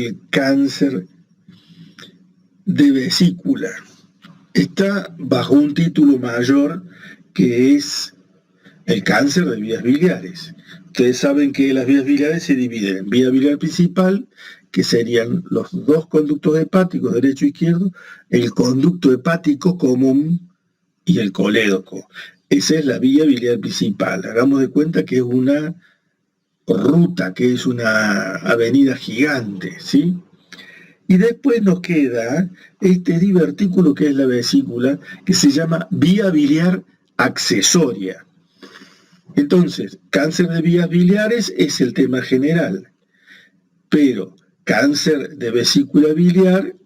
el cáncer de vesícula. Está bajo un título mayor que es el cáncer de vías biliares. Ustedes saben que las vías biliares se dividen en vía biliar principal, que serían los dos conductos hepáticos, derecho e izquierdo, el conducto hepático común y el colédoco. Esa es la vía biliar principal. Hagamos de cuenta que es una ruta, que es una avenida gigante, ¿sí? Y después nos queda este divertículo que es la vesícula, que se llama vía biliar accesoria. Entonces, cáncer de vías biliares es el tema general, pero cáncer de vesícula biliar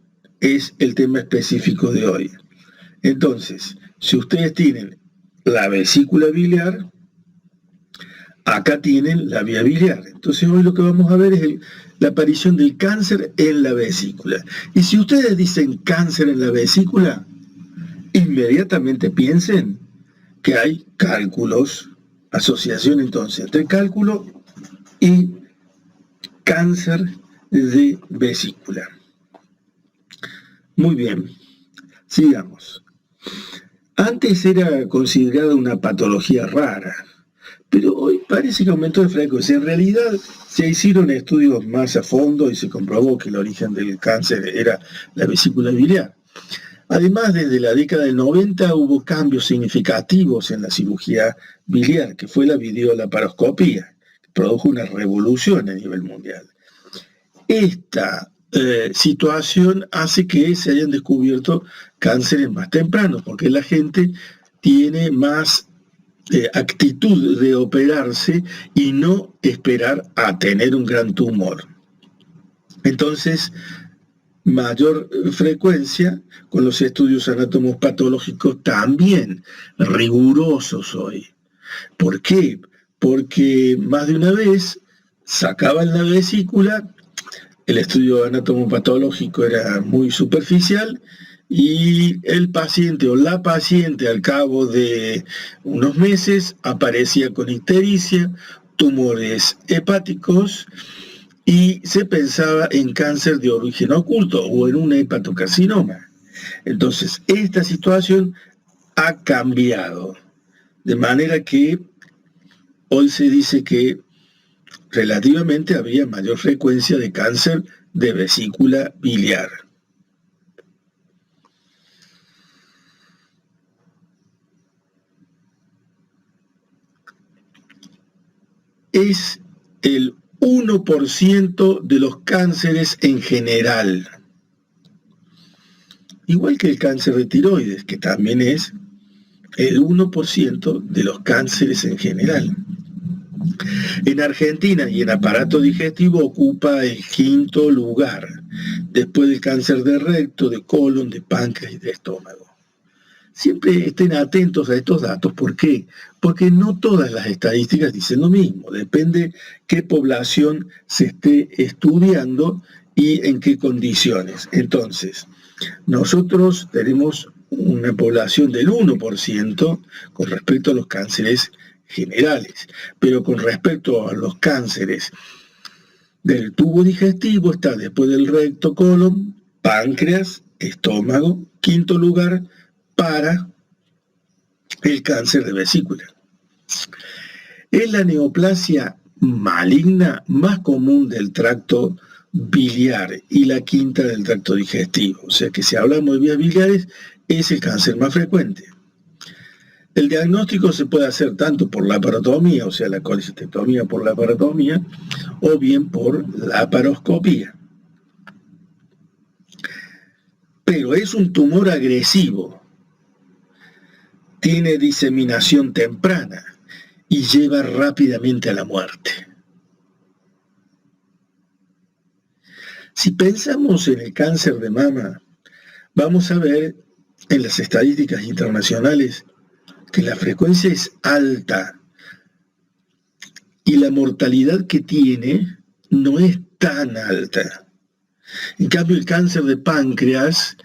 es el tema específico de hoy. Entonces, si ustedes tienen la vesícula biliar, acá tienen la vía biliar. Entonces hoy lo que vamos a ver es la aparición del cáncer en la vesícula. Y si ustedes dicen cáncer en la vesícula, inmediatamente piensen que hay cálculos, asociación entonces entre cálculo y cáncer de vesícula. Muy bien, sigamos. Antes era considerada una patología rara, pero hoy parece que aumentó de frecuencia. En realidad se hicieron estudios más a fondo y se comprobó que el origen del cáncer era la vesícula biliar. Además, desde la década del 90 hubo cambios significativos en la cirugía biliar, que fue la videolaparoscopía, que produjo una revolución a nivel mundial. Esta situación hace que se hayan descubierto cánceres más tempranos, porque la gente tiene más actitud de operarse y no esperar a tener un gran tumor. Entonces, mayor frecuencia con los estudios anatomos patológicos también rigurosos hoy. ¿Por qué? Porque más de una vez sacaban la vesícula, el estudio anatomopatológico era muy superficial y el paciente o la paciente al cabo de unos meses aparecía con ictericia, tumores hepáticos y se pensaba en cáncer de origen oculto o en un hepatocarcinoma. Entonces, esta situación ha cambiado, de manera que hoy se dice que relativamente había mayor frecuencia de cáncer de vesícula biliar. Es el 1% de los cánceres en general. Igual que el cáncer de tiroides, que también es el 1% de los cánceres en general. En Argentina y en aparato digestivo ocupa el 5º lugar, después del cáncer de recto, de colon, de páncreas y de estómago. Siempre estén atentos a estos datos. ¿Por qué? Porque no todas las estadísticas dicen lo mismo. Depende qué población se esté estudiando y en qué condiciones. Entonces, nosotros tenemos una población del 1% con respecto a los cánceres generales, pero con respecto a los cánceres del tubo digestivo está después del recto, colon, páncreas, estómago, 5º lugar para el cáncer de vesícula. Es la neoplasia maligna más común del tracto biliar y la 5ª del tracto digestivo. O sea que si hablamos de vías biliares, es el cáncer más frecuente. El diagnóstico se puede hacer tanto por laparotomía, o sea, la colecistectomía por laparotomía, o bien por laparoscopía. Pero es un tumor agresivo, tiene diseminación temprana y lleva rápidamente a la muerte. Si pensamos en el cáncer de mama, vamos a ver en las estadísticas internacionales que la frecuencia es alta y la mortalidad que tiene no es tan alta. En cambio, el cáncer de páncreas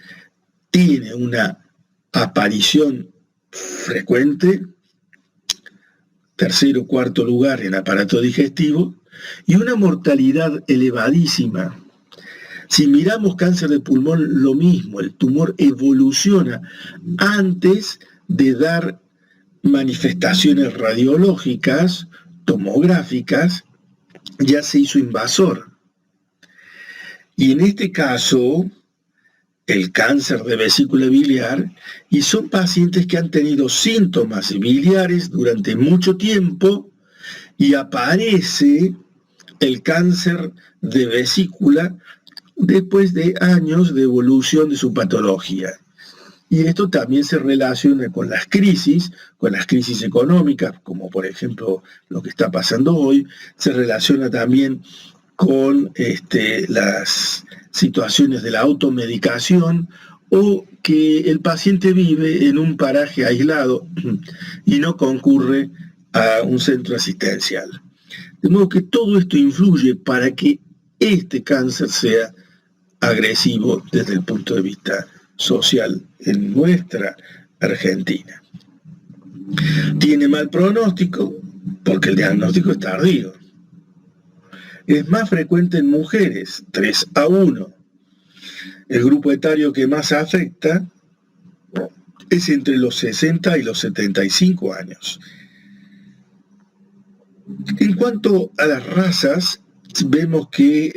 tiene una aparición frecuente, 3º o 4º lugar en aparato digestivo, y una mortalidad elevadísima. Si miramos cáncer de pulmón, lo mismo, el tumor evoluciona antes de dar manifestaciones radiológicas, tomográficas, ya se hizo invasor. Y en este caso, el cáncer de vesícula biliar, y son pacientes que han tenido síntomas biliares durante mucho tiempo y aparece el cáncer de vesícula después de años de evolución de su patología. Y esto también se relaciona con las crisis económicas, como por ejemplo lo que está pasando hoy, se relaciona también con las situaciones de la automedicación o que el paciente vive en un paraje aislado y no concurre a un centro asistencial. De modo que todo esto influye para que este cáncer sea agresivo desde el punto de vista social en nuestra Argentina. Tiene mal pronóstico porque el diagnóstico es tardío. Es más frecuente en mujeres, 3:1. El grupo etario que más afecta es entre los 60 y los 75 años. En cuanto a las razas, vemos que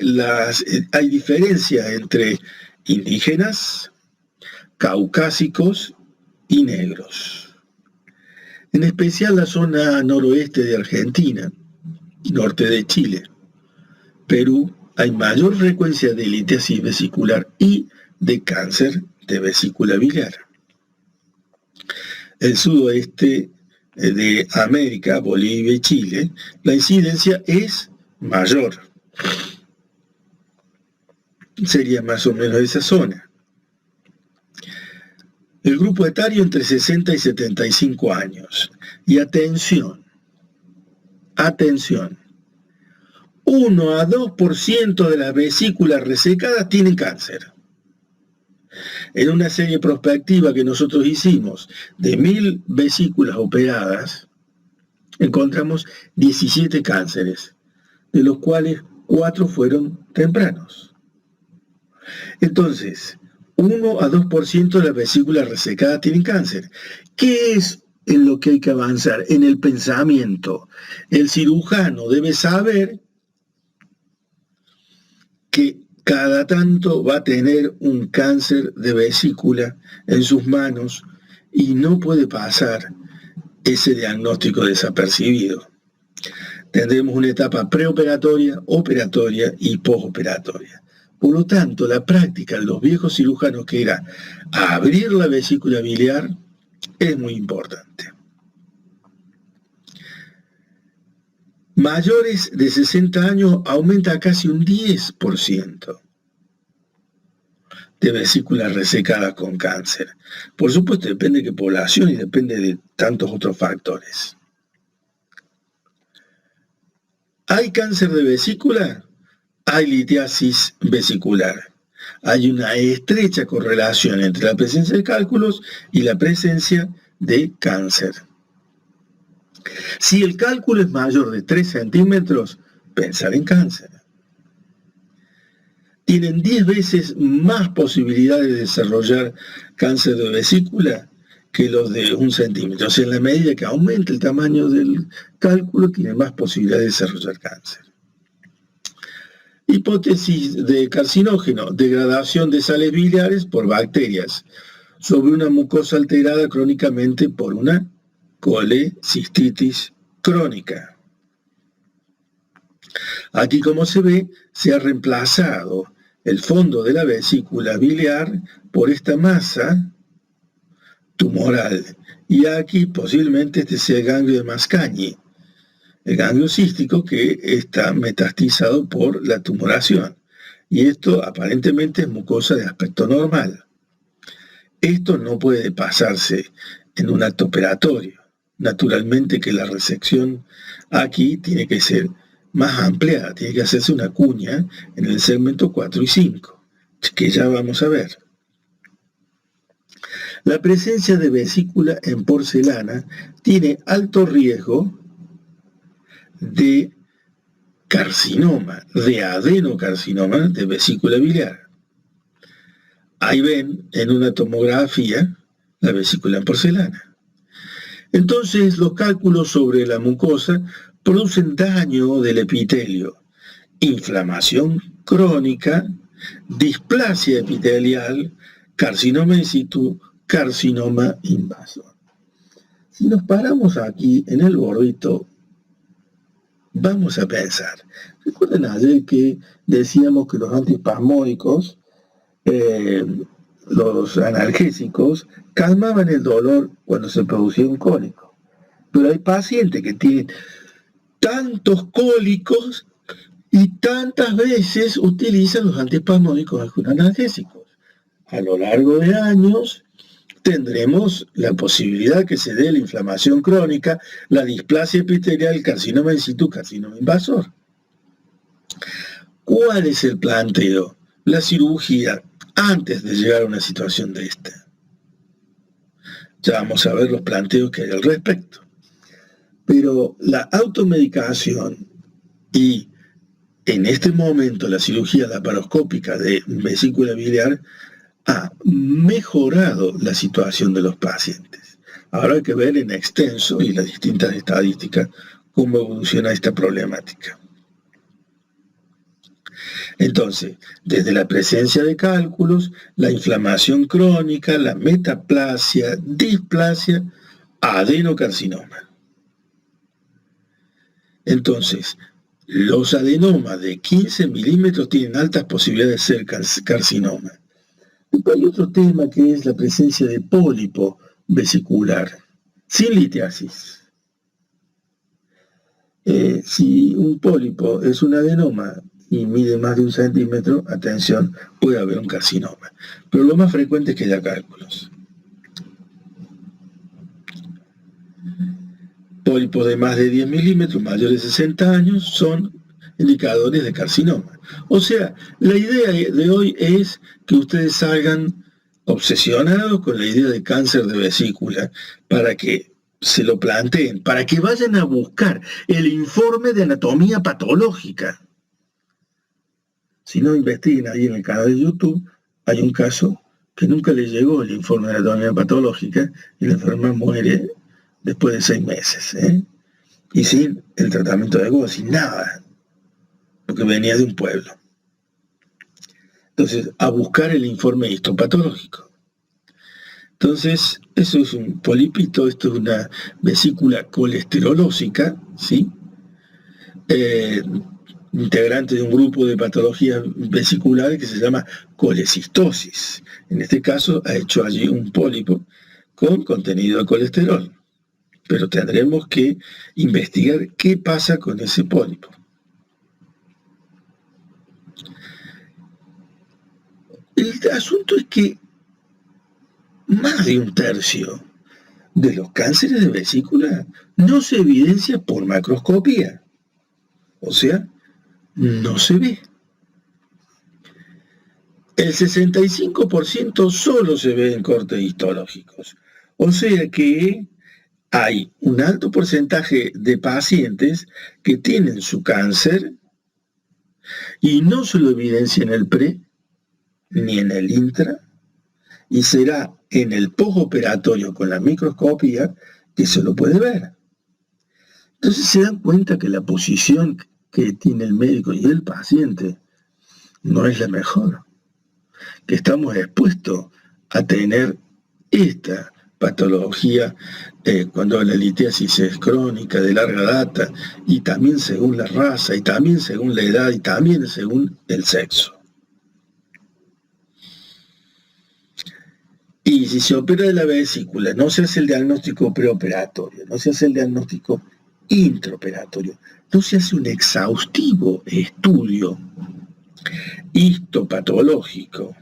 hay diferencias entre indígenas, caucásicos y negros. En especial la zona noroeste de Argentina, norte de Chile, Perú, hay mayor frecuencia de litiasis vesicular y de cáncer de vesícula biliar. El sudoeste de América, Bolivia y Chile, la incidencia es mayor. Sería más o menos esa zona. El grupo etario entre 60 y 75 años. Y atención, 1 a 2% de las vesículas resecadas tienen cáncer. En una serie prospectiva que nosotros hicimos de 1000 vesículas operadas, encontramos 17 cánceres, de los cuales 4 fueron tempranos. Entonces, 1 a 2% de las vesículas resecadas tienen cáncer. ¿Qué es en lo que hay que avanzar? En el pensamiento. El cirujano debe saber que cada tanto va a tener un cáncer de vesícula en sus manos y no puede pasar ese diagnóstico desapercibido. Tendremos una etapa preoperatoria, operatoria y postoperatoria. Por lo tanto, la práctica de los viejos cirujanos, que era abrir la vesícula biliar, es muy importante. Mayores de 60 años aumenta casi un 10% de vesículas resecadas con cáncer. Por supuesto, depende de qué población y depende de tantos otros factores. ¿Hay cáncer de vesícula? Hay litiasis vesicular. Hay una estrecha correlación entre la presencia de cálculos y la presencia de cáncer. Si el cálculo es mayor de 3 centímetros, pensar en cáncer. Tienen 10 veces más posibilidades de desarrollar cáncer de vesícula que los de 1 centímetro. O sea, en la medida que aumenta el tamaño del cálculo, tiene más posibilidades de desarrollar cáncer. Hipótesis de carcinógeno: degradación de sales biliares por bacterias sobre una mucosa alterada crónicamente por una colecistitis crónica. Aquí, como se ve, se ha reemplazado el fondo de la vesícula biliar por esta masa tumoral. Y aquí posiblemente este sea el ganglio de Mascagni, el ganglio cístico que está metastizado por la tumoración. Y esto aparentemente es mucosa de aspecto normal. Esto no puede pasarse en un acto operatorio. Naturalmente que la resección aquí tiene que ser más ampliada, tiene que hacerse una cuña en el segmento 4 y 5, que ya vamos a ver. La presencia de vesícula en porcelana tiene alto riesgo de carcinoma, de adenocarcinoma de vesícula biliar. Ahí ven en una tomografía la vesícula en porcelana. Entonces los cálculos sobre la mucosa producen daño del epitelio, inflamación crónica, displasia epitelial, carcinoma in situ, carcinoma invasor. Si nos paramos aquí en el gordito, vamos a pensar. Recuerden ayer que decíamos que los antiespasmódicos, los analgésicos, calmaban el dolor cuando se producía un cólico. Pero hay pacientes que tienen tantos cólicos y tantas veces utilizan los antiespasmódicos con analgésicos. A lo largo de años tendremos la posibilidad que se dé la inflamación crónica, la displasia epitelial, el carcinoma in situ, carcinoma invasor. ¿Cuál es el planteo? La cirugía antes de llegar a una situación de esta. Ya vamos a ver los planteos que hay al respecto. Pero la automedicación y en este momento la cirugía laparoscópica de vesícula biliar ha mejorado la situación de los pacientes. Ahora hay que ver en extenso y las distintas estadísticas cómo evoluciona esta problemática. Entonces, desde la presencia de cálculos, la inflamación crónica, la metaplasia, displasia, adenocarcinoma. Entonces, los adenomas de 15 milímetros tienen altas posibilidades de ser carcinoma. Después hay otro tema que es la presencia de pólipo vesicular, sin litiasis. Si un pólipo es un adenoma y mide más de 1 centímetro, atención, puede haber un carcinoma. Pero lo más frecuente es que haya cálculos. Pólipos de más de 10 milímetros, mayores de 60 años, son indicadores de carcinoma. O sea, la idea de hoy es que ustedes salgan obsesionados con la idea de cáncer de vesícula para que se lo planteen, para que vayan a buscar el informe de anatomía patológica. Si no, investiguen ahí en el canal de YouTube, hay un caso que nunca le llegó el informe de anatomía patológica y la enferma muere después de 6 meses, y sin el tratamiento adecuado, sin nada, porque venía de un pueblo. Entonces, a buscar el informe histopatológico. Entonces, eso es un polipito, esto es una vesícula colesterolósica, ¿sí? Integrante de un grupo de patologías vesiculares que se llama colecistosis. En este caso, ha hecho allí un pólipo con contenido de colesterol. Pero tendremos que investigar qué pasa con ese pólipo. El asunto es que más de 1/3 de los cánceres de vesícula no se evidencia por macroscopía. O sea, no se ve. El 65% solo se ve en cortes histológicos. O sea que hay un alto porcentaje de pacientes que tienen su cáncer y no se lo evidencia en el pre ni en el intra, y será en el postoperatorio con la microscopía que se lo puede ver. Entonces se dan cuenta que la posición que tiene el médico y el paciente no es la mejor, que estamos expuestos a tener esta patología cuando la litiasis es crónica, de larga data, y también según la raza, y también según la edad, y también según el sexo. Y si se opera de la vesícula, no se hace el diagnóstico preoperatorio, no se hace el diagnóstico intraoperatorio, no se hace un exhaustivo estudio histopatológico,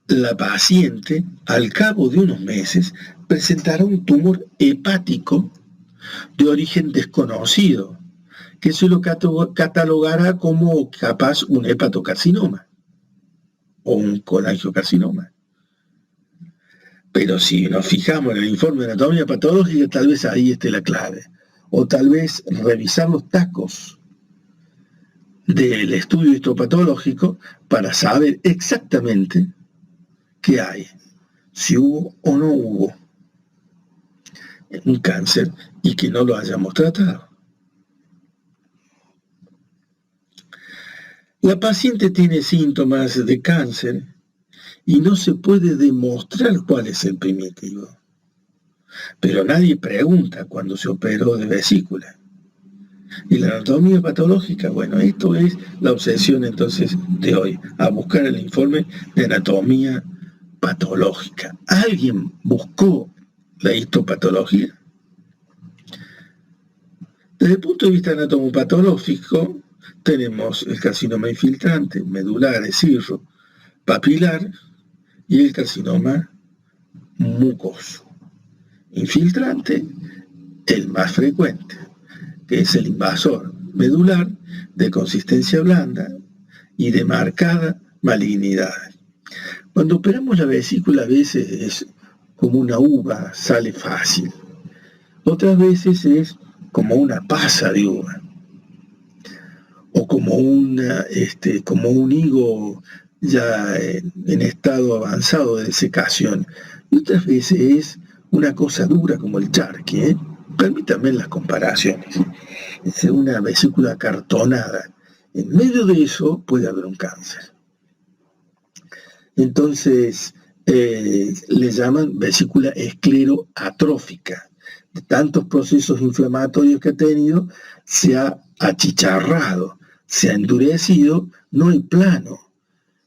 la paciente, al cabo de unos meses, presentará un tumor hepático de origen desconocido, que se lo catalogará como capaz un hepatocarcinoma o un colangiocarcinoma. Pero si nos fijamos en el informe de anatomía patológica, tal vez ahí esté la clave. o tal vez revisar los tacos del estudio histopatológico para saber exactamente qué hay, si hubo o no hubo un cáncer y que no lo hayamos tratado. La paciente tiene síntomas de cáncer y no se puede demostrar cuál es el primitivo. Pero nadie pregunta cuando se operó de vesícula. Y la anatomía patológica, bueno, esto es la obsesión entonces de hoy, a buscar el informe de anatomía patológica. ¿Alguien buscó la histopatología? Desde el punto de vista anatomopatológico, tenemos el carcinoma infiltrante, medular, cirro, papilar y el carcinoma mucoso. Infiltrante, el más frecuente, que es el invasor medular de consistencia blanda y de marcada malignidad. Cuando operamos la vesícula a veces es como una uva, sale fácil. Otras veces es como una pasa de uva. O como un higo ya en estado avanzado de desecación. Y otras veces es una cosa dura como el charqui. Permítanme las comparaciones. Es una vesícula cartonada. En medio de eso puede haber un cáncer. Entonces, le llaman vesícula escleroatrófica. De tantos procesos inflamatorios que ha tenido, se ha achicharrado, se ha endurecido, no hay plano.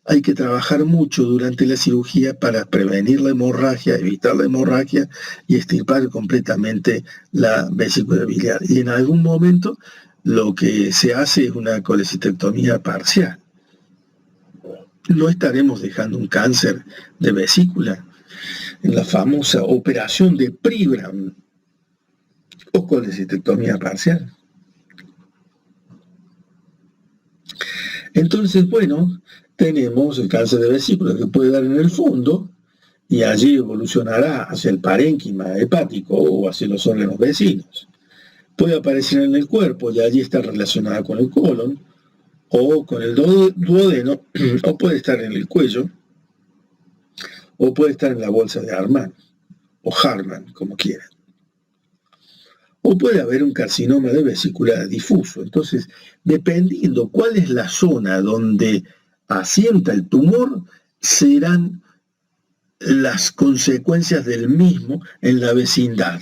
Hay que trabajar mucho durante la cirugía para prevenir la hemorragia, evitar la hemorragia y extirpar completamente la vesícula biliar. Y en algún momento lo que se hace es una colecistectomía parcial. No estaremos dejando un cáncer de vesícula en la famosa operación de Pribram o colecistectomía parcial. Entonces, bueno, tenemos el cáncer de vesícula que puede dar en el fondo y allí evolucionará hacia el parénquima hepático o hacia los órganos vecinos. Puede aparecer en el cuerpo y allí está relacionada con el colon o con el duodeno, o puede estar en el cuello, o puede estar en la bolsa de Hartmann, o Hartmann, como quieran. O puede haber un carcinoma de vesícula difuso. Entonces, dependiendo cuál es la zona donde asienta el tumor, serán las consecuencias del mismo en la vecindad.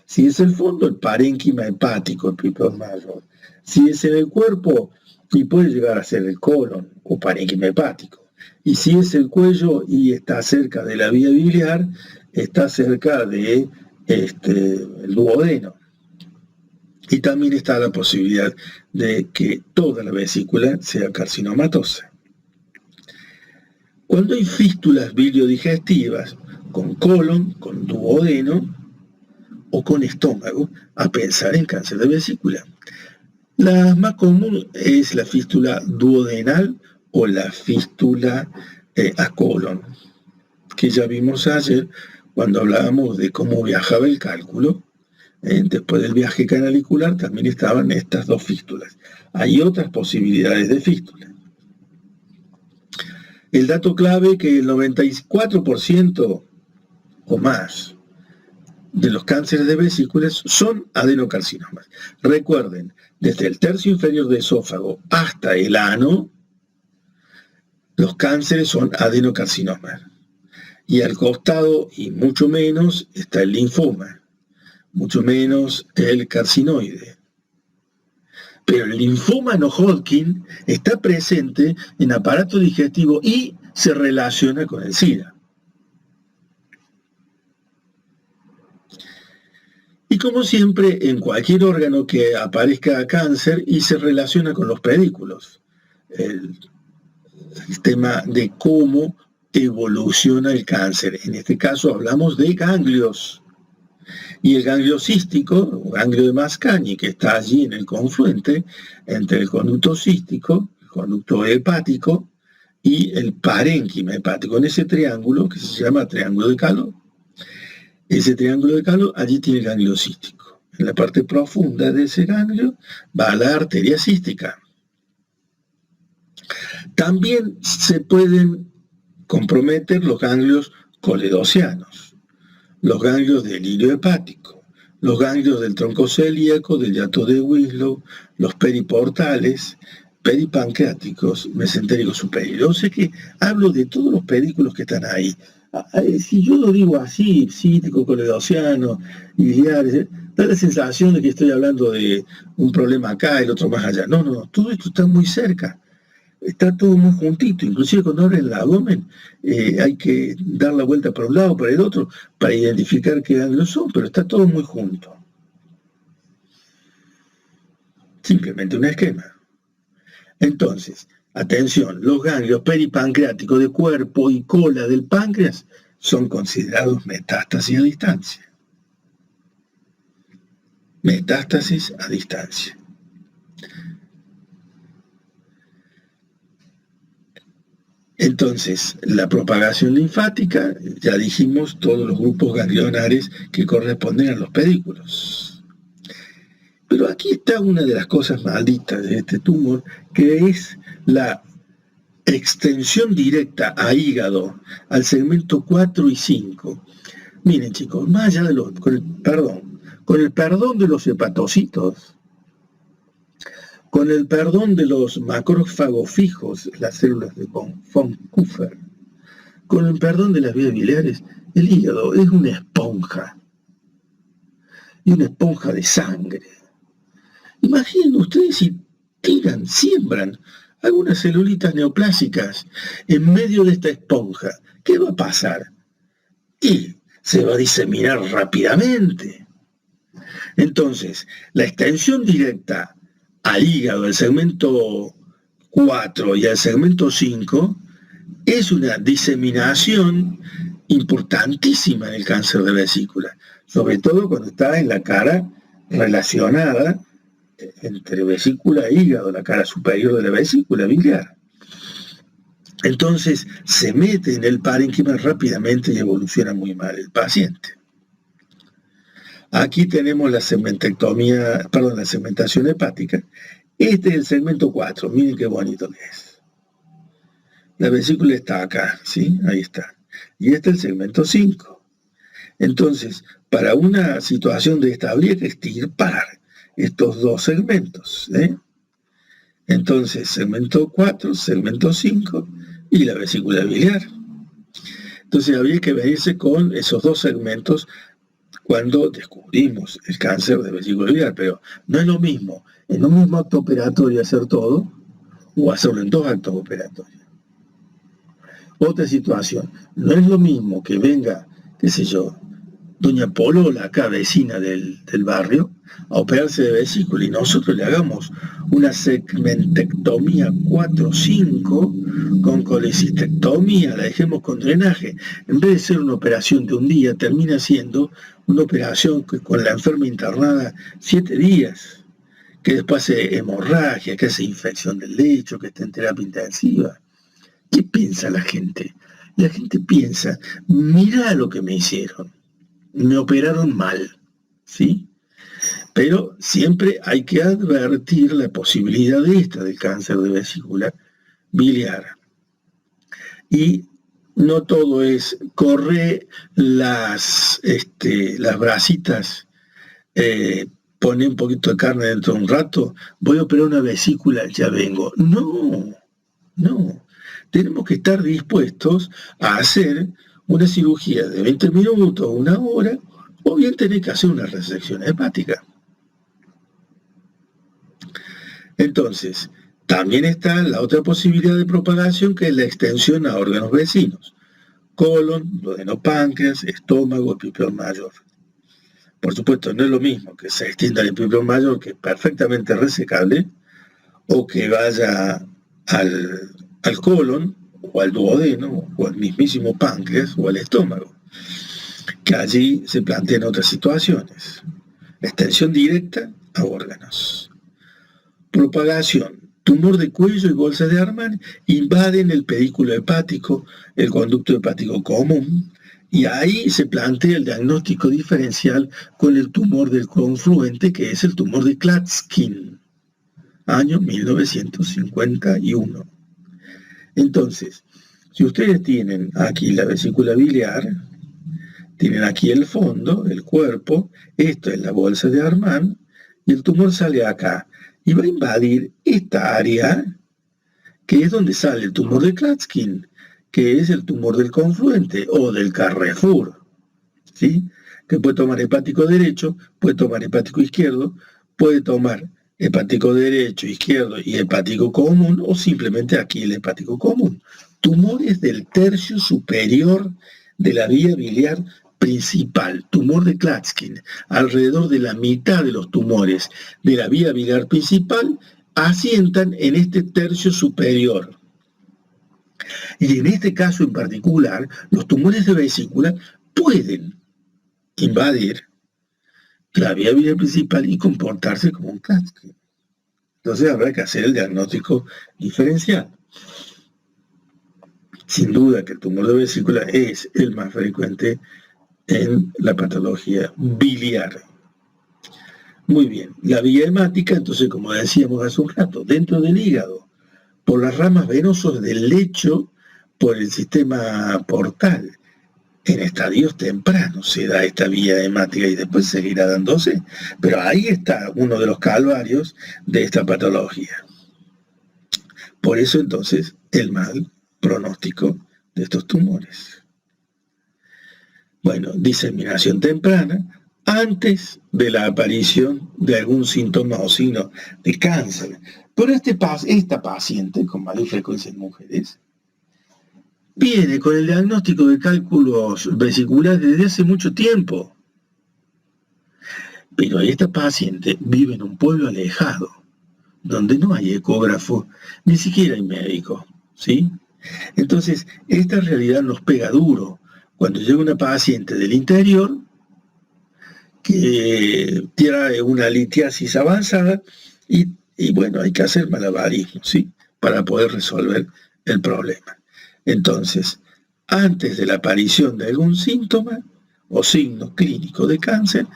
Si es el fondo, el parénquima hepático, el pipón mayor. Si es en el cuerpo, y puede llegar a ser el colon o parénquima hepático. Y si es el cuello y está cerca de la vía biliar, está cerca de el duodeno. Y también está la posibilidad de que toda la vesícula sea carcinomatosa. Cuando hay fístulas biliodigestivas con colon, con duodeno o con estómago, a pensar en cáncer de vesícula. La más común es la fístula duodenal o la fístula a colon, que ya vimos ayer cuando hablábamos de cómo viajaba el cálculo. Después del viaje canalicular también estaban estas dos fístulas. Hay otras posibilidades de fístula. El dato clave que el 94% o más de los cánceres de vesículas son adenocarcinomas. Recuerden, desde el tercio inferior del esófago hasta el ano, los cánceres son adenocarcinomas. Y al costado, y mucho menos, está el linfoma. Mucho menos el carcinoide. Pero el linfoma no Hodgkin está presente en aparato digestivo y se relaciona con el SIDA. Y como siempre, en cualquier órgano que aparezca cáncer y se relaciona con los pedículos. El tema de cómo evoluciona el cáncer. En este caso hablamos de ganglios. Y el ganglio cístico, o ganglio de Mascagni, que está allí en el confluente entre el conducto cístico, el conducto hepático y el parénquima hepático, en ese triángulo que se llama triángulo de Calo. Ese triángulo de Calo, allí tiene el ganglio cístico. en la parte profunda de ese ganglio, va a la arteria cística. También se pueden comprometer los ganglios coledocianos, los ganglios del hilio hepático, los ganglios del tronco celíaco, del hiato de Winslow, los periportales, peripancreáticos, mesentérico superior. O sea que hablo de todos los pedículos que están ahí. Si yo lo digo así, cítico, coledociano, iliares, da la sensación de que estoy hablando de un problema acá, el otro más allá. No, todo esto está muy cerca. Está todo muy juntito, inclusive cuando abren el abdomen hay que dar la vuelta para un lado, para el otro, para identificar qué ganglios son, pero está todo muy junto. Simplemente un esquema. Entonces, atención, los ganglios peripancreáticos de cuerpo y cola del páncreas son considerados metástasis a distancia. Metástasis a distancia. Entonces, la propagación linfática, ya dijimos todos los grupos ganglionares que corresponden a los pedículos. Pero aquí está una de las cosas malditas de este tumor, que es la extensión directa a hígado, al segmento 4 y 5. Miren chicos, más allá de los, con el perdón de los hepatocitos, con el perdón de los macrófagos fijos, las células de von Kupfer, con el perdón de las vías biliares, el hígado es una esponja, y una esponja de sangre. Imaginen ustedes si siembran algunas celulitas neoplásicas en medio de esta esponja, ¿qué va a pasar? Y se va a diseminar rápidamente. Entonces, la extensión directa al hígado, al segmento 4 y al segmento 5, es una diseminación importantísima en el cáncer de vesícula, sobre todo cuando está en la cara relacionada entre vesícula e hígado, la cara superior de la vesícula biliar. Entonces se mete en el parénquima rápidamente y evoluciona muy mal el paciente. Aquí tenemos la segmentación hepática. Este es el segmento 4, miren qué bonito que es. La vesícula está acá, ¿sí? Ahí está. Y este es el segmento 5. Entonces, para una situación de esta habría que extirpar estos dos segmentos, ¿eh? Entonces, segmento 4, segmento 5 y la vesícula biliar. Entonces, habría que venirse con esos dos segmentos cuando descubrimos el cáncer de vesícula biliar, pero no es lo mismo en un mismo acto operatorio hacer todo o hacerlo en dos actos operatorios. Otra situación, no es lo mismo que venga, qué sé yo, doña Polola, acá vecina del barrio, a operarse de vesícula y nosotros le hagamos una segmentectomía 4-5 con colecistectomía, la dejemos con drenaje. En vez de ser una operación de un día, termina siendo una operación que con la enferma internada 7 días, que después hace hemorragia, que hace infección del lecho, que está en terapia intensiva. ¿Qué piensa la gente? La gente piensa, mira lo que me hicieron, me operaron mal, ¿sí? Pero siempre hay que advertir la posibilidad del cáncer de vesícula biliar. Y no todo es, corre las brasitas, pone un poquito de carne dentro de un rato, voy a operar una vesícula, ya vengo. No. Tenemos que estar dispuestos a hacer una cirugía de 20 minutos, una hora, o bien tener que hacer una resección hepática. Entonces, también está la otra posibilidad de propagación, que es la extensión a órganos vecinos: colon, duodenopáncreas, estómago, epipleo mayor. Por supuesto, no es lo mismo que se extienda el epipleo mayor, que es perfectamente resecable, o que vaya al colon, o al duodeno, o al mismísimo páncreas, o al estómago, que allí se plantean otras situaciones. Extensión directa a órganos. Propagación. Tumor de cuello y bolsa de Arman invaden el pedículo hepático, el conducto hepático común, Y ahí se plantea el diagnóstico diferencial con el tumor del confluente, que es el tumor de Klatskin, año 1951. Entonces, si ustedes tienen aquí la vesícula biliar, tienen aquí el fondo, el cuerpo, esto es la bolsa de Armand, y el tumor sale acá, y va a invadir esta área, que es donde sale el tumor de Klatskin, que es el tumor del confluente o del Carrefour, ¿sí? Que puede tomar hepático derecho, puede tomar hepático izquierdo, puede tomar hepático derecho, izquierdo y hepático común, o simplemente aquí el hepático común. Tumores del tercio superior de la vía biliar principal, tumor de Klatskin. Alrededor de la mitad de los tumores de la vía biliar principal asientan en este tercio superior. Y en este caso en particular, los tumores de vesícula pueden invadir la vía biliar principal y comportarse como un Klatskin. Entonces habrá que hacer el diagnóstico diferencial. Sin duda que el tumor de vesícula es el más frecuente en la patología biliar. Muy bien, la vía hemática, entonces, como decíamos hace un rato, dentro del hígado, por las ramas venosas del lecho, por el sistema portal. En estadios tempranos se da esta vía hemática y después seguirá dándose. Pero ahí está uno de los calvarios de esta patología. Por eso entonces el mal pronóstico de estos tumores. Bueno, diseminación temprana antes de la aparición de algún síntoma o signo de cáncer. Pero esta paciente con mayor frecuencia en mujeres viene con el diagnóstico de cálculos vesiculares desde hace mucho tiempo. Pero esta paciente vive en un pueblo alejado, donde no hay ecógrafo, ni siquiera hay médico, ¿sí? Entonces, esta realidad nos pega duro. Cuando llega una paciente del interior, que tiene una litiasis avanzada, y bueno, hay que hacer malabarismo, ¿sí? Para poder resolver el problema. Entonces, antes de la aparición de algún síntoma o signo clínico de cáncer,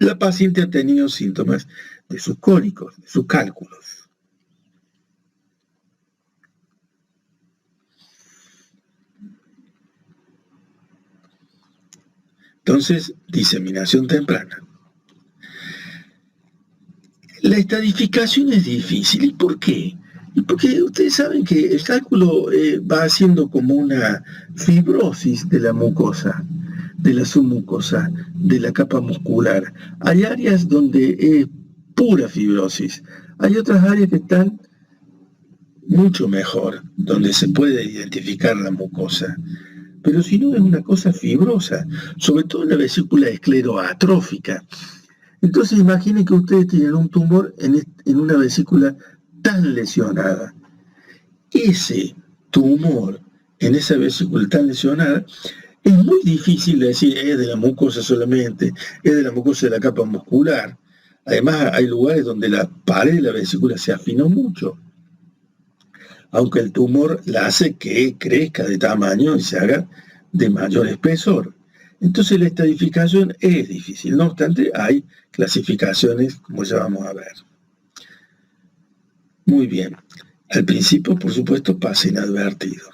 la paciente ha tenido síntomas de sus cólicos, de sus cálculos. Entonces, diseminación temprana. La estadificación es difícil. ¿Y por qué? Porque ustedes saben que el cálculo va haciendo como una fibrosis de la mucosa, de la submucosa, de la capa muscular. Hay áreas donde es pura fibrosis. Hay otras áreas que están mucho mejor, donde se puede identificar la mucosa. Pero si no, es una cosa fibrosa, sobre todo en la vesícula escleroatrófica. Entonces imaginen que ustedes tienen un tumor en una vesícula tan lesionada. Ese tumor en esa vesícula tan lesionada es muy difícil de decir, es de la mucosa solamente, es de la mucosa de la capa muscular. Además, hay lugares donde la pared de la vesícula se afinó mucho, aunque el tumor la hace que crezca de tamaño y se haga de mayor espesor. Entonces la estadificación es difícil. No obstante, hay clasificaciones, como ya vamos a ver. Muy bien. Al principio, por supuesto, pasa inadvertido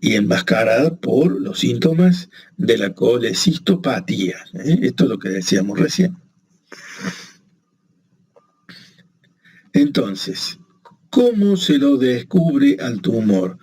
y enmascarada por los síntomas de la colecistopatía. Esto es lo que decíamos recién. Entonces, ¿cómo se lo descubre al tumor?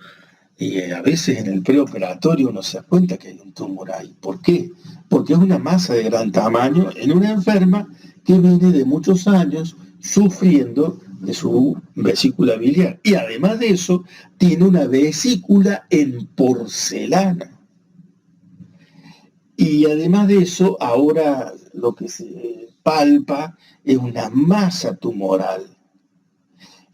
Y a veces en el preoperatorio uno se da cuenta que hay un tumor ahí. ¿Por qué? Porque es una masa de gran tamaño en una enferma que viene de muchos años sufriendo de su vesícula biliar. Y además de eso, tiene una vesícula en porcelana. Y además de eso, ahora lo que se palpa es una masa tumoral.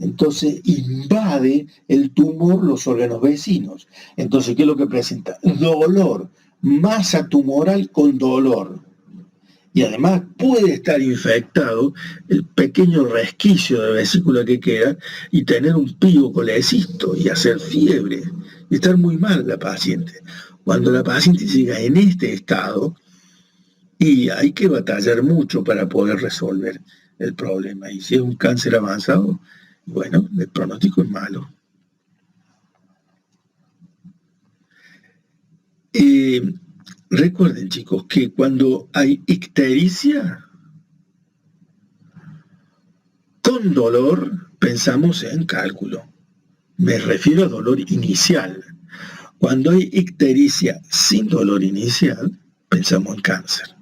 Entonces invade el tumor los órganos vecinos. Entonces, ¿qué es lo que presenta? Dolor, masa tumoral con dolor. Y además puede estar infectado el pequeño resquicio de vesícula que queda y tener un pigo colecisto y hacer fiebre. y estar muy mal la paciente. Cuando la paciente llega en este estado, y hay que batallar mucho para poder resolver el problema. Y si es un cáncer avanzado, bueno, el pronóstico es malo. Recuerden, chicos, que cuando hay ictericia, con dolor pensamos en cálculo. Me refiero a dolor inicial. Cuando hay ictericia sin dolor inicial, pensamos en cáncer.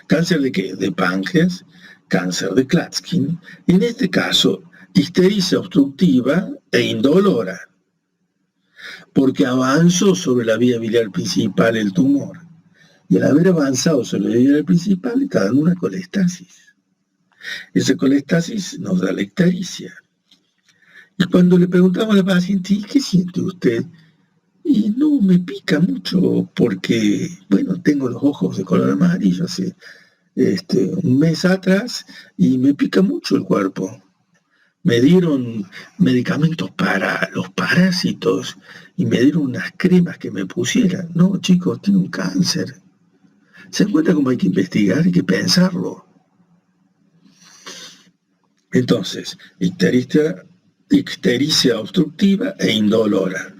¿Cáncer de qué? De páncreas, cáncer de Klatskin. Y en este caso, ictericia obstructiva e indolora, porque avanzó sobre la vía biliar principal el tumor. Y al haber avanzado sobre la vía biliar principal, está dando una colestasis. Esa colestasis nos da la ictericia. Y cuando le preguntamos a la paciente, ¿y qué siente usted? Y no, me pica mucho porque, bueno, tengo los ojos de color amarillo hace un mes atrás y me pica mucho el cuerpo. Me dieron medicamentos para los parásitos y me dieron unas cremas que me pusieran. No, chicos, tiene un cáncer. ¿Se dan cuenta cómo hay que investigar? Hay que pensarlo. Entonces, ictericia obstructiva e indolora.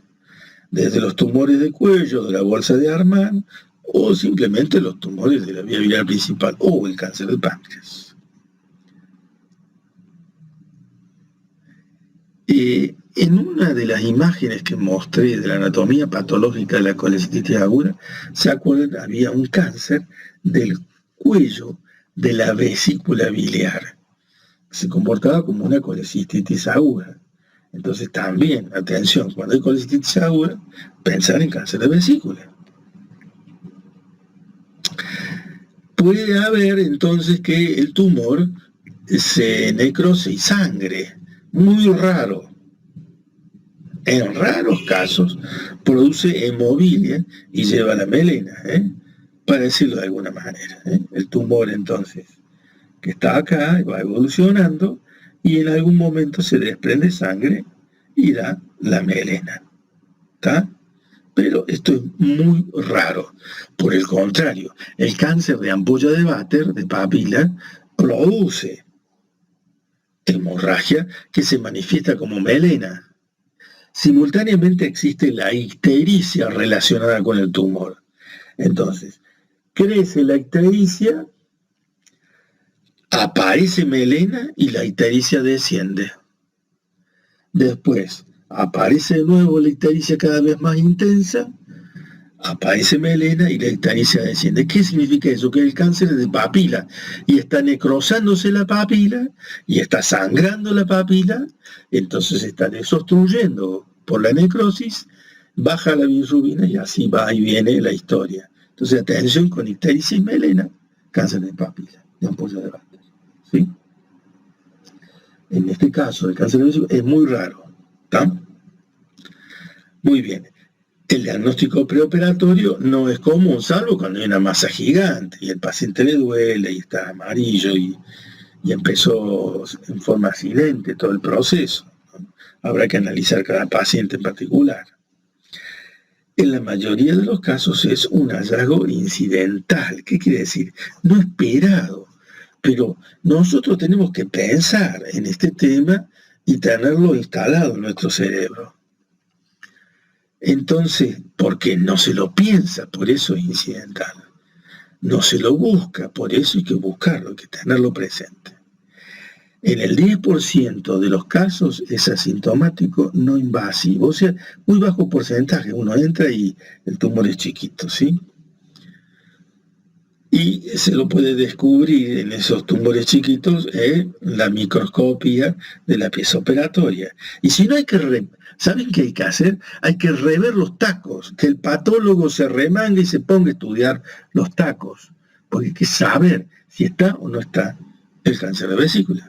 Desde los tumores de cuello, de la bolsa de Armand, o simplemente los tumores de la vía biliar principal, o el cáncer de páncreas. En una de las imágenes que mostré de la anatomía patológica de la colecistitis aguda, ¿se acuerdan? Había un cáncer del cuello de la vesícula biliar. Se comportaba como una colecistitis aguda. Entonces también, atención, cuando hay colecistitis aguda, pensar en cáncer de vesícula. Puede haber entonces que el tumor se necrose y sangre, muy raro. En raros casos produce hemofilia y lleva la melena, para decirlo de alguna manera. El tumor entonces, que está acá, va evolucionando y en algún momento se desprende sangre y da la melena. ¿Está? Pero esto es muy raro. Por el contrario, el cáncer de ampolla de Vater, de papila, produce hemorragia que se manifiesta como melena. Simultáneamente existe la ictericia relacionada con el tumor. Entonces, crece la ictericia, aparece melena y la ictericia desciende. Después, aparece de nuevo la ictericia cada vez más intensa, aparece melena y la ictericia desciende. ¿Qué significa eso? Que el cáncer es de papila y está necrosándose la papila y está sangrando la papila, entonces está desobstruyendo por la necrosis, baja la bilirrubina y así va y viene la historia. Entonces, atención con ictericia y melena, cáncer de papila, de ampolla de Vater. ¿Sí? En este caso, el cáncer de vesícula es muy raro. ¿Está? Muy bien. El diagnóstico preoperatorio no es común, salvo cuando hay una masa gigante y el paciente le duele y está amarillo y empezó en forma accidente todo el proceso, ¿no? Habrá que analizar cada paciente en particular. En la mayoría de los casos es un hallazgo incidental. ¿Qué quiere decir? No esperado. Pero nosotros tenemos que pensar en este tema y tenerlo instalado en nuestro cerebro. Entonces, porque no se lo piensa, por eso es incidental. No se lo busca, por eso hay que buscarlo, hay que tenerlo presente. En el 10% de los casos es asintomático no invasivo, o sea, muy bajo porcentaje. Uno entra y el tumor es chiquito, ¿sí? Y se lo puede descubrir en esos tumores chiquitos la microscopía de la pieza operatoria. Y si no, ¿saben qué hay que hacer? Hay que rever los tacos, que el patólogo se remangue y se ponga a estudiar los tacos, porque hay que saber si está o no está el cáncer de vesícula.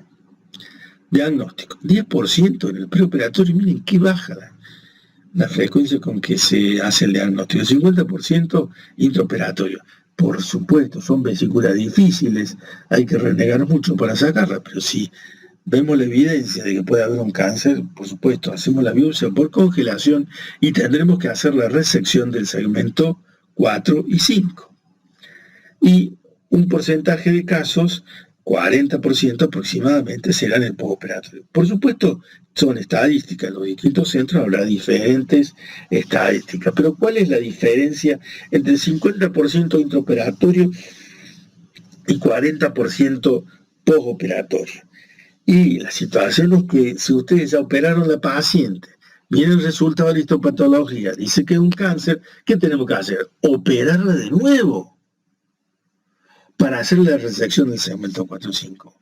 Diagnóstico, 10% en el preoperatorio, miren qué baja la frecuencia con que se hace el diagnóstico, 50% intraoperatorio. Por supuesto, son vesículas difíciles, hay que renegar mucho para sacarlas, pero si vemos la evidencia de que puede haber un cáncer, por supuesto, hacemos la biopsia por congelación y tendremos que hacer la resección del segmento 4 y 5. Y un porcentaje de casos, 40% aproximadamente, serán el postoperatorio. Por supuesto, son estadísticas, en los distintos centros habrá diferentes estadísticas, pero ¿cuál es la diferencia entre el 50% intraoperatorio y 40% postoperatorio? Y la situación es que si ustedes ya operaron a la paciente, viene el resultado de la histopatología, dice que es un cáncer, ¿qué tenemos que hacer? Operarla de nuevo para hacer la resección del segmento 4-5.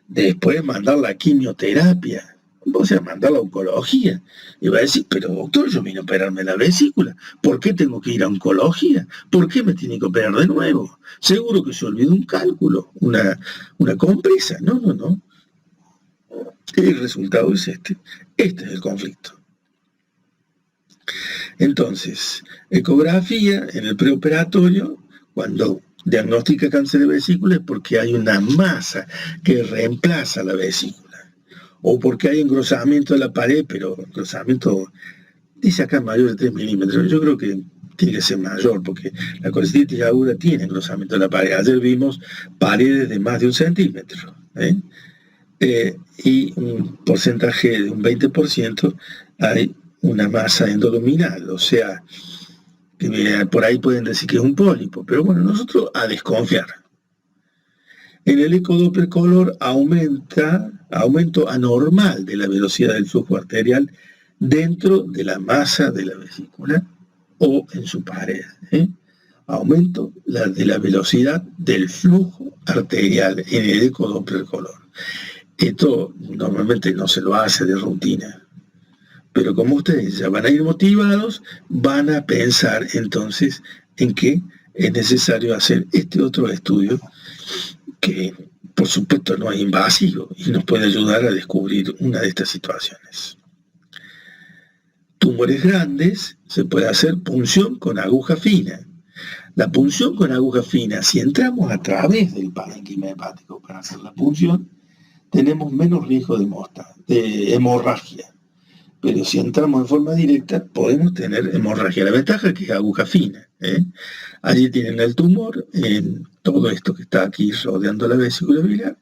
Después mandarla a quimioterapia, o sea, mandarla a oncología. Y va a decir, pero doctor, yo vine a operarme la vesícula, ¿por qué tengo que ir a oncología? ¿Por qué me tiene que operar de nuevo? Seguro que se olvidó un cálculo, una compresa. No. El resultado es este. Este es el conflicto. Entonces, ecografía en el preoperatorio, cuando diagnostica cáncer de vesícula, es porque hay una masa que reemplaza la vesícula, o porque hay engrosamiento de la pared, pero engrosamiento, dice acá mayor de 3 milímetros. Yo creo que tiene que ser mayor, porque la colecitis aguda tiene engrosamiento de la pared. Ayer vimos paredes de más de 1 centímetro, y un porcentaje de un 20% hay una masa endoluminal, o sea, que por ahí pueden decir que es un pólipo, pero bueno, nosotros a desconfiar. En el ecodoppler color aumento anormal de la velocidad del flujo arterial dentro de la masa de la vesícula o en su pared. Aumento de la velocidad del flujo arterial en el ecodoppler color. Esto normalmente no se lo hace de rutina, pero como ustedes ya van a ir motivados, van a pensar entonces en que es necesario hacer este otro estudio que por supuesto no es invasivo y nos puede ayudar a descubrir una de estas situaciones. Tumores grandes, se puede hacer punción con aguja fina. La punción con aguja fina, si entramos a través del parénquima hepático para hacer la punción, tenemos menos riesgo de hemorragia. Pero si entramos en forma directa, podemos tener hemorragia. La ventaja es que es aguja fina. Allí tienen el tumor, en todo esto que está aquí rodeando la vesícula biliar.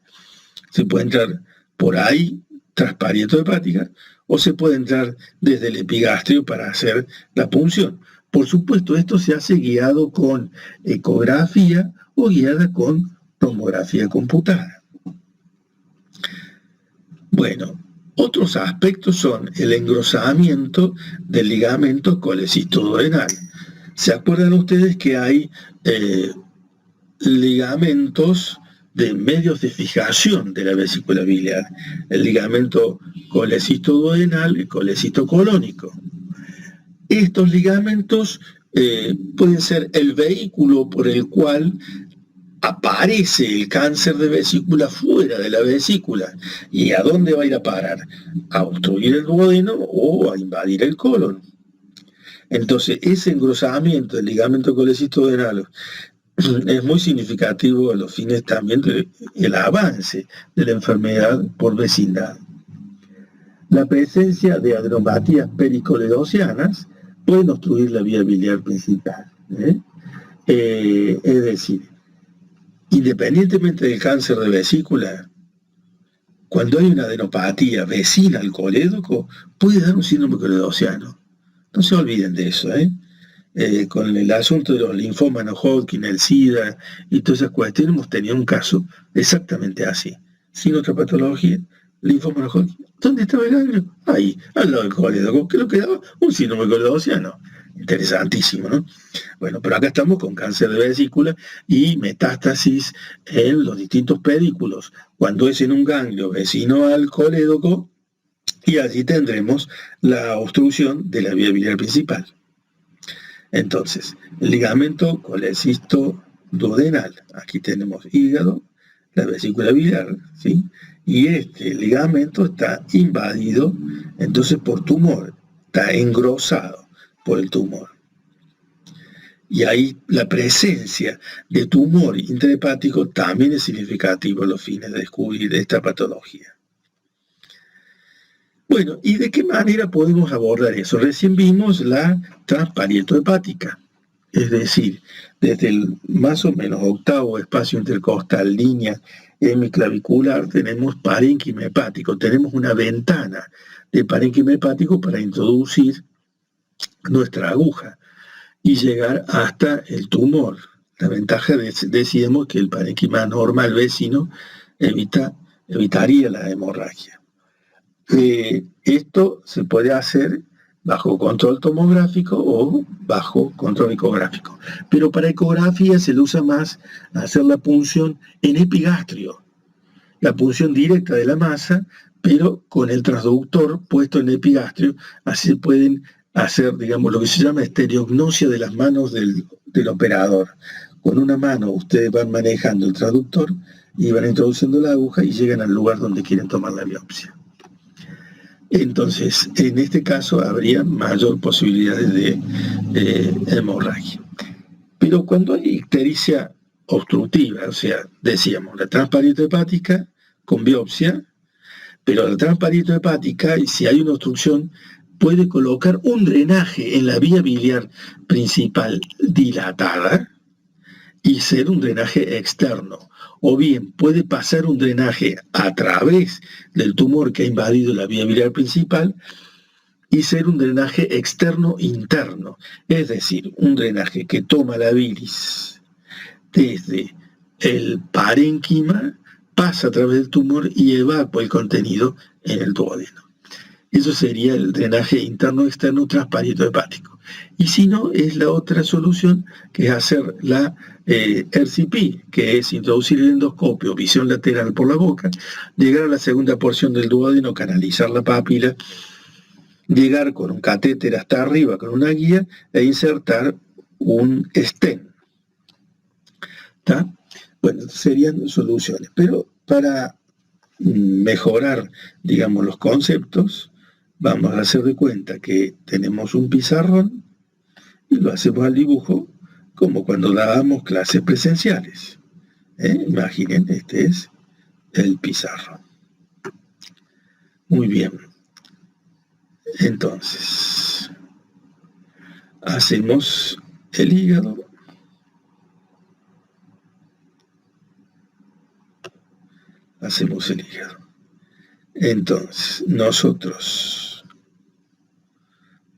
Se puede entrar por ahí, tras parieto hepática, o se puede entrar desde el epigastrio para hacer la punción. Por supuesto, esto se hace guiado con ecografía o guiada con tomografía computada. Bueno, otros aspectos son el engrosamiento del ligamento colecistoduodenal. ¿Se acuerdan ustedes que hay ligamentos de medios de fijación de la vesícula biliar? El ligamento colecistoduodenal y colecistocolónico. Estos ligamentos pueden ser el vehículo por el cual aparece el cáncer de vesícula fuera de la vesícula. ¿Y a dónde va a ir a parar? A obstruir el duodeno o a invadir el colon. Entonces, ese engrosamiento del ligamento colecistoduodenal es muy significativo a los fines también del avance de la enfermedad por vecindad. La presencia de adenopatías pericoledocianas puede obstruir la vía biliar principal. Es decir, independientemente del cáncer de vesícula, cuando hay una adenopatía vecina al colédoco, puede dar un síndrome coledociano. No se olviden de eso, con el asunto de los linfomas no Hodgkin, el SIDA y todas esas cuestiones, hemos tenido un caso exactamente así, sin otra patología, linfoma no Hodgkin. ¿Dónde estaba el ganglio? Ahí, al lado del colédoco. ¿Qué lo quedaba? Un síndrome coledociano. Interesantísimo, ¿no? Bueno, pero acá estamos con cáncer de vesícula y metástasis en los distintos pedículos, cuando es en un ganglio vecino al colédoco, y allí tendremos la obstrucción de la vía biliar principal. Entonces, el ligamento colecistoduodenal, aquí tenemos hígado, la vesícula biliar, ¿sí? Y este ligamento está invadido, entonces por tumor, está engrosado por el tumor. Y ahí la presencia de tumor intrahepático también es significativa a los fines de descubrir esta patología. Bueno, ¿y de qué manera podemos abordar eso? Recién vimos la transparieto-hepática, es decir, desde el más o menos octavo espacio intercostal, línea hemiclavicular, tenemos parénquima hepático, tenemos una ventana de parénquima hepático para introducir nuestra aguja y llegar hasta el tumor. La ventaja decíamos que el parénquima normal vecino evitaría la hemorragia. Esto se puede hacer bajo control tomográfico o bajo control ecográfico. Pero para ecografía se le usa más hacer la punción en epigastrio, la punción directa de la masa, pero con el transductor puesto en epigastrio, así se pueden hacer, digamos, lo que se llama estereognosia de las manos del operador. Con una mano ustedes van manejando el transductor y van introduciendo la aguja y llegan al lugar donde quieren tomar la biopsia. Entonces, en este caso habría mayor posibilidades de hemorragia. Pero cuando hay ictericia obstructiva, o sea, decíamos, la transparieto hepática con biopsia, pero la transparieto hepática, si hay una obstrucción, puede colocar un drenaje en la vía biliar principal dilatada y ser un drenaje externo. O bien puede pasar un drenaje a través del tumor que ha invadido la vía biliar principal y ser un drenaje externo interno, es decir, un drenaje que toma la bilis desde el parénquima, pasa a través del tumor y evacua el contenido en el duodeno. Eso sería el drenaje interno-externo transparieto hepático. Y si no, es la otra solución, que es hacer la RCP, que es introducir el endoscopio, visión lateral por la boca, llegar a la segunda porción del duodeno, canalizar la papila, llegar con un catéter hasta arriba con una guía e insertar un stent. ¿Está? Bueno, serían soluciones. Pero para mejorar, digamos, los conceptos, vamos a hacer de cuenta que tenemos un pizarrón y lo hacemos al dibujo como cuando dábamos clases presenciales. Imaginen, este es el pizarrón. Muy bien. Entonces, hacemos el hígado. Hacemos el hígado. Entonces, nosotros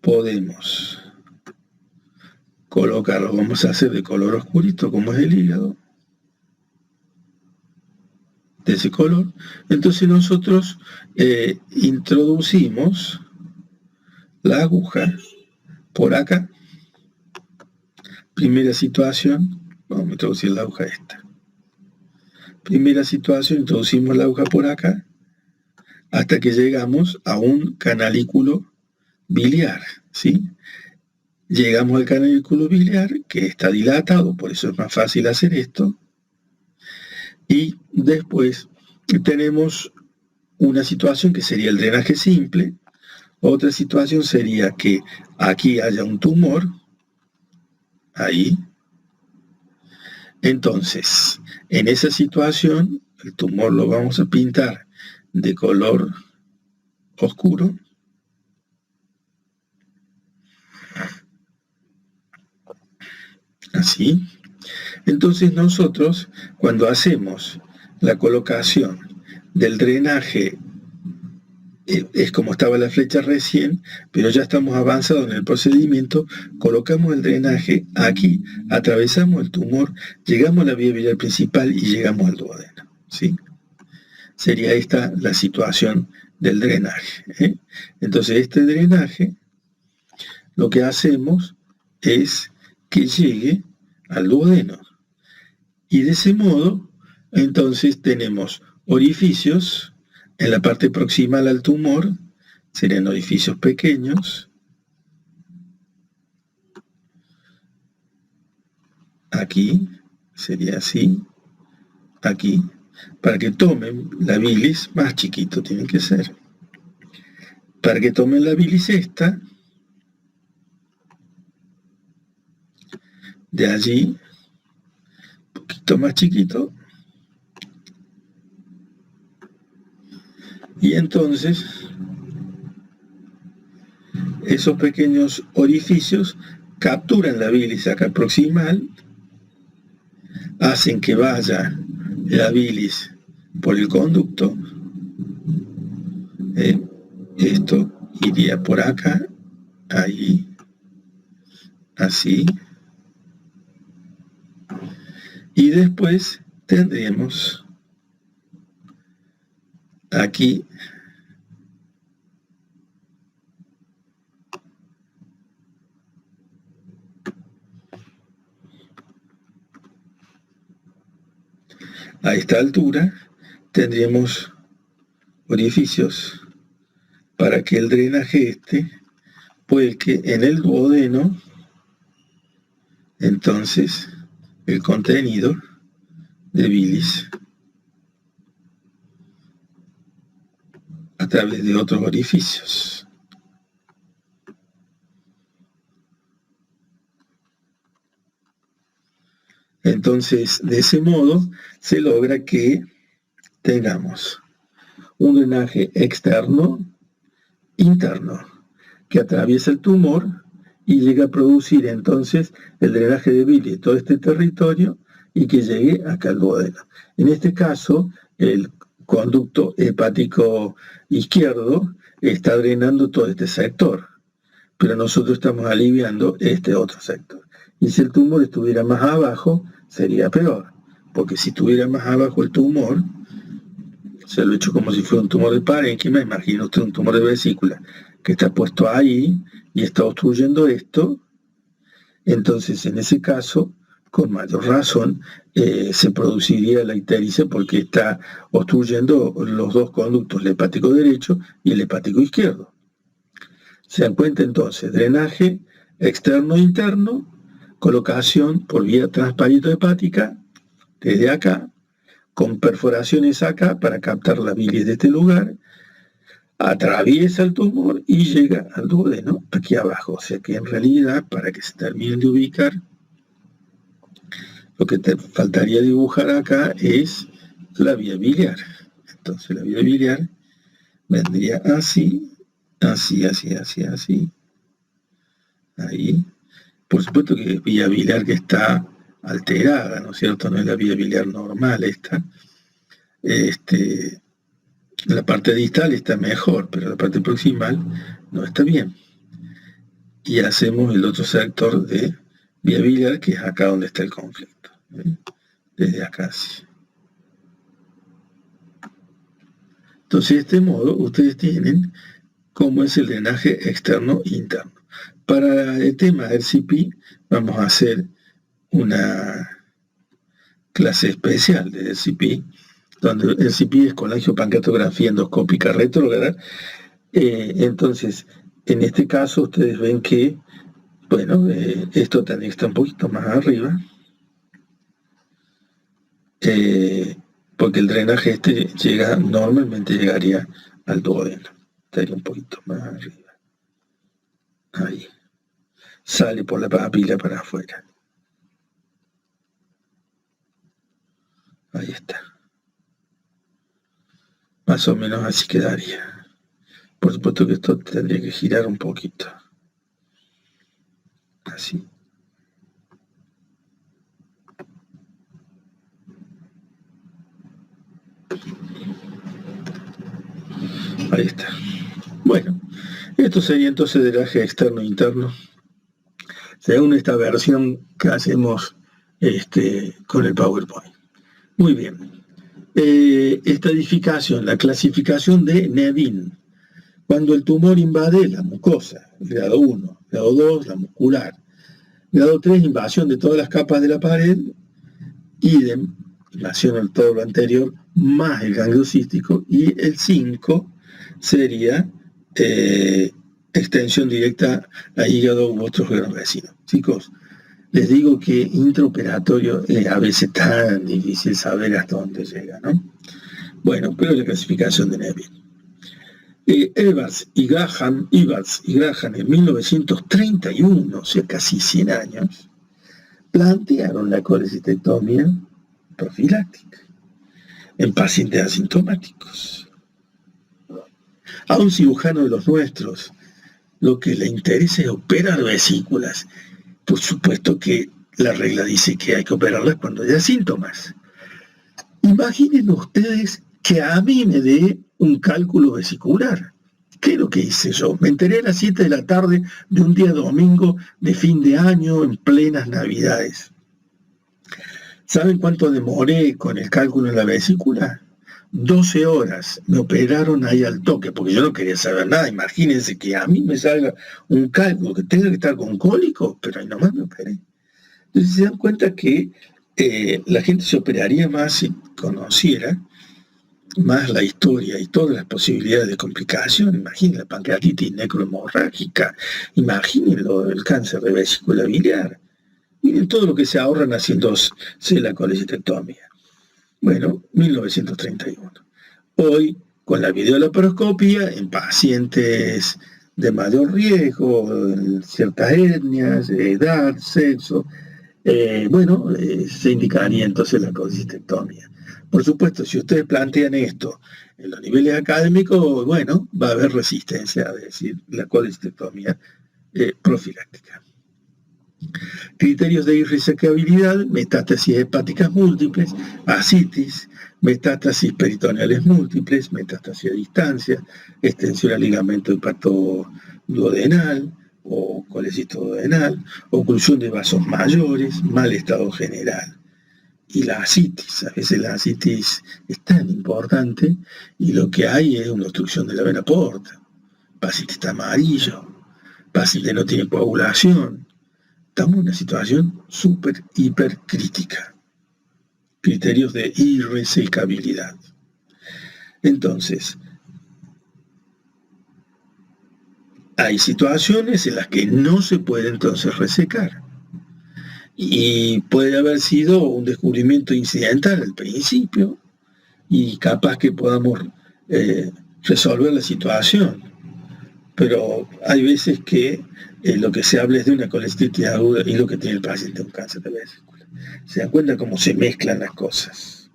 podemos colocarlo, vamos a hacer de color oscurito como es el hígado, de ese color. Entonces nosotros introducimos la aguja por acá. Primera situación, vamos a introducir la aguja esta. Primera situación, introducimos la aguja por acá hasta que llegamos a un canalículo biliar, ¿sí? Llegamos al canalículo biliar que está dilatado, por eso es más fácil hacer esto. Y después tenemos una situación que sería el drenaje simple. Otra situación sería que aquí haya un tumor, ahí. Entonces, en esa situación, el tumor lo vamos a pintar de color oscuro. Así. Entonces nosotros, cuando hacemos la colocación del drenaje, es como estaba la flecha recién, pero ya estamos avanzados en el procedimiento, colocamos el drenaje aquí, atravesamos el tumor, llegamos a la vía biliar principal y llegamos al duodeno, ¿sí? Sería esta la situación del drenaje, ¿eh? Entonces este drenaje, lo que hacemos es que llegue al duodeno. Y de ese modo, entonces tenemos orificios en la parte proximal al tumor, serían orificios pequeños. Aquí, sería así, aquí, para que tomen la bilis, más chiquito tienen que ser. Para que tomen la bilis esta, de allí, un poquito más chiquito, y entonces Esos pequeños orificios capturan la bilis acá proximal, hacen que vaya la bilis por el conducto. Esto iría por acá, ahí, así. Y después tendremos aquí a esta altura tendríamos orificios para que el drenaje vuelque en el duodeno, entonces, el contenido de bilis a través de otros orificios. Entonces, de ese modo, se logra que tengamos un drenaje externo, interno, que atraviesa el tumor y llega a producir entonces el drenaje de bilis de todo este territorio y que llegue acá al duodeno. En este caso, el conducto hepático izquierdo está drenando todo este sector, pero nosotros estamos aliviando este otro sector. Y si el tumor estuviera más abajo, sería peor, porque si estuviera más abajo el tumor, se lo he hecho como si fuera un tumor de parénquima, imagina usted un tumor de vesícula que está puesto ahí y está obstruyendo esto, entonces en ese caso, con mayor razón, se produciría la ictericia porque está obstruyendo los dos conductos, el hepático derecho y el hepático izquierdo. Se dan cuenta entonces, drenaje externo-interno, colocación por vía transparito hepática, desde acá, con perforaciones acá para captar la bilis de este lugar, atraviesa el tumor y llega al duodeno aquí abajo. O sea que en realidad, para que se terminen de ubicar, lo que te faltaría dibujar acá es la vía biliar. Entonces la vía biliar vendría así, así, así, así, así. Ahí. Por supuesto que es vía biliar que está alterada, ¿no es cierto? No es la vía biliar normal esta. La parte distal está mejor, pero la parte proximal no está bien. Y hacemos el otro sector de vía biliar, que es acá donde está el conflicto. Desde acá, sí. Entonces, de este modo, ustedes tienen cómo es el drenaje externo e interno. Para el tema del RCP, vamos a hacer una clase especial de RCP, donde el RCP es colangiopancreatografía endoscópica retrógrada. Entonces, en este caso, ustedes ven que, bueno, esto también está un poquito más arriba, porque el drenaje normalmente llegaría al duodeno, estaría un poquito más arriba. Ahí. Sale por la papila para afuera. Ahí está. Más o menos así quedaría. Por supuesto que esto tendría que girar un poquito. Así. Ahí está. Bueno, esto sería entonces drenaje externo e interno, según esta versión que hacemos con el PowerPoint. Muy bien. Estadificación, la clasificación de Nevin. Cuando el tumor invade la mucosa, grado 1, grado 2, la muscular, grado 3, invasión de todas las capas de la pared, idem, invasión de todo lo anterior, más el ganglio cístico, y el 5 sería extensión directa a hígado u otros órganos vecinos. Chicos, les digo que intraoperatorio es a veces tan difícil saber hasta dónde llega, ¿no? Bueno, pero la clasificación de Nevin. Edwards y Graham en 1931, o sea, casi 100 años, plantearon la colecistectomía profiláctica en pacientes asintomáticos. A un cirujano de los nuestros lo que le interesa es operar vesículas. Por supuesto que la regla dice que hay que operarlas cuando haya síntomas. Imaginen ustedes que a mí me dé un cálculo vesicular. ¿Qué es lo que hice yo? Me enteré a las 7 de la tarde de un día domingo de fin de año en plenas Navidades. ¿Saben cuánto demoré con el cálculo en la vesícula? 12 horas. Me operaron ahí al toque, porque yo no quería saber nada. Imagínense que a mí me salga un cálculo que tenga que estar con cólico, pero ahí nomás me operé. Entonces se dan cuenta que la gente se operaría más si conociera más la historia y todas las posibilidades de complicación. Imaginen la pancreatitis necrohemorrágica, imaginen el cáncer de vesícula biliar. Miren todo lo que se ahorran haciéndose la colecistectomía. Bueno, 1931. Hoy, con la videolaparoscopia, en pacientes de mayor riesgo, en ciertas etnias, edad, sexo, se indicaría entonces la colecistectomía. Por supuesto, si ustedes plantean esto en los niveles académicos, bueno, va a haber resistencia a decir la colecistectomía profiláctica. Criterios de irresecabilidad: metástasis hepáticas múltiples, ascitis, metástasis peritoneales múltiples, metástasis a distancia, extensión al ligamento hepatoduodenal o colecistoduodenal, oclusión de vasos mayores, mal estado general. Y la ascitis, a veces la ascitis es tan importante y lo que hay es una obstrucción de la vena porta. El paciente está amarillo, el paciente no tiene coagulación. Estamos en una situación súper, hiper crítica. Criterios de irresecabilidad. Entonces, hay situaciones en las que no se puede entonces resecar. Y puede haber sido un descubrimiento incidental al principio y capaz que podamos resolver la situación. Pero hay veces que lo que se habla es de una colestitis aguda y lo que tiene el paciente es un cáncer de vesícula. ¿Se dan cuenta cómo se mezclan las cosas?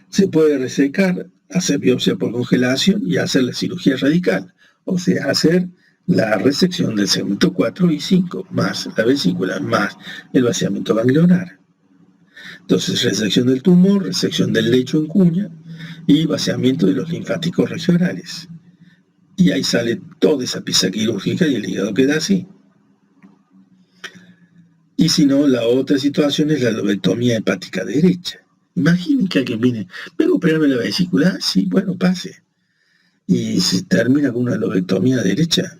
Se puede resecar, hacer biopsia por congelación y hacer la cirugía radical, o sea, hacer la resección del segmento 4 y 5, más la vesícula, más el vaciamiento ganglionar. Entonces, resección del tumor, resección del lecho en cuña y vaciamiento de los linfáticos regionales. Y ahí sale toda esa pieza quirúrgica y el hígado queda así. Y si no, la otra situación es la lobectomía hepática derecha. Imaginen que alguien viene, vengo a operarme la vesícula, sí, bueno, pase. Y se termina con una lobectomía derecha.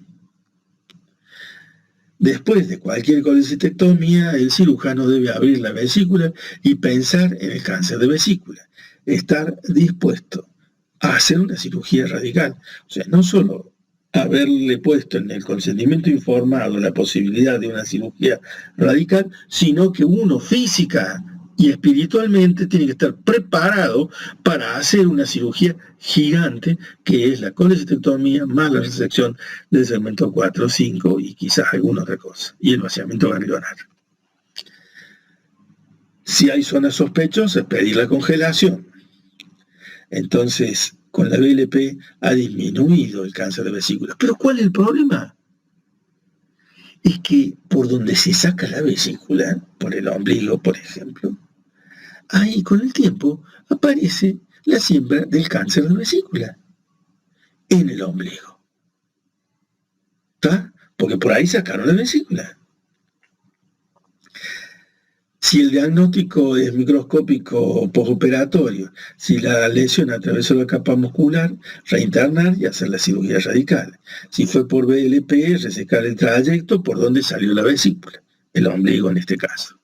Después de cualquier colecistectomía, el cirujano debe abrir la vesícula y pensar en el cáncer de vesícula. Estar dispuesto a hacer una cirugía radical. O sea, no solo haberle puesto en el consentimiento informado la posibilidad de una cirugía radical, sino que uno física y espiritualmente tiene que estar preparado para hacer una cirugía gigante, que es la colecistectomía más la resección del segmento 4, 5 y quizás alguna otra cosa, y el vaciamiento ganglionar. Si hay zonas sospechosas, pedir la congelación. Entonces, con la BLP ha disminuido el cáncer de vesícula. ¿Pero cuál es el problema? Es que por donde se saca la vesícula, por el ombligo, por ejemplo, ahí con el tiempo aparece la siembra del cáncer de vesícula en el ombligo. ¿Está? Porque por ahí sacaron la vesícula. Si el diagnóstico es microscópico o postoperatorio, si la lesión atravesó la capa muscular, reinternar y hacer la cirugía radical. Si fue por BLP, resecar el trayecto por donde salió la vesícula, el ombligo en este caso.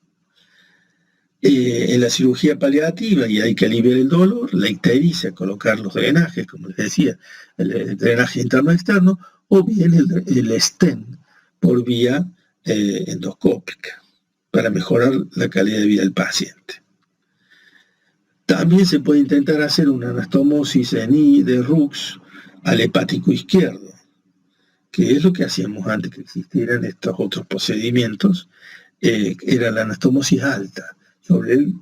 En la cirugía paliativa, y hay que aliviar el dolor, la ictericia, colocar los drenajes, como les decía, el drenaje interno-externo, o bien el stent por vía endoscópica, para mejorar la calidad de vida del paciente. También se puede intentar hacer una anastomosis de Rux al hepático izquierdo, que es lo que hacíamos antes que existieran estos otros procedimientos, era la anastomosis alta, sobre el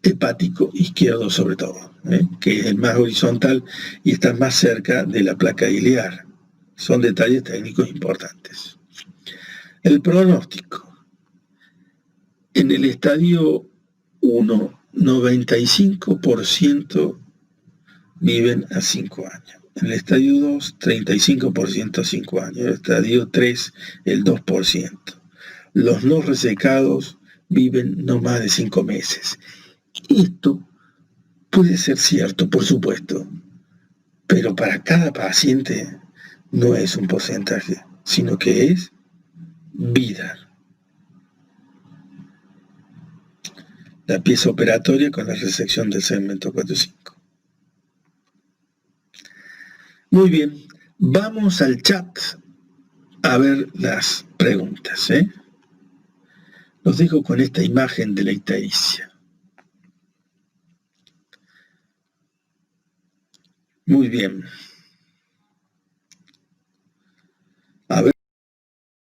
hepático izquierdo sobre todo, que es el más horizontal y está más cerca de la placa iliar. Son detalles técnicos importantes. El pronóstico. En el estadio 1, 95% viven a 5 años. En el estadio 2, 35% a 5 años. En el estadio 3, el 2%. Los no resecados viven no más de 5 meses. Esto puede ser cierto, por supuesto, pero para cada paciente no es un porcentaje, sino que es vida. La pieza operatoria con la resección del segmento 4-5. Muy bien, vamos al chat a ver las preguntas. Los dejo con esta imagen de la ictericia. Muy bien.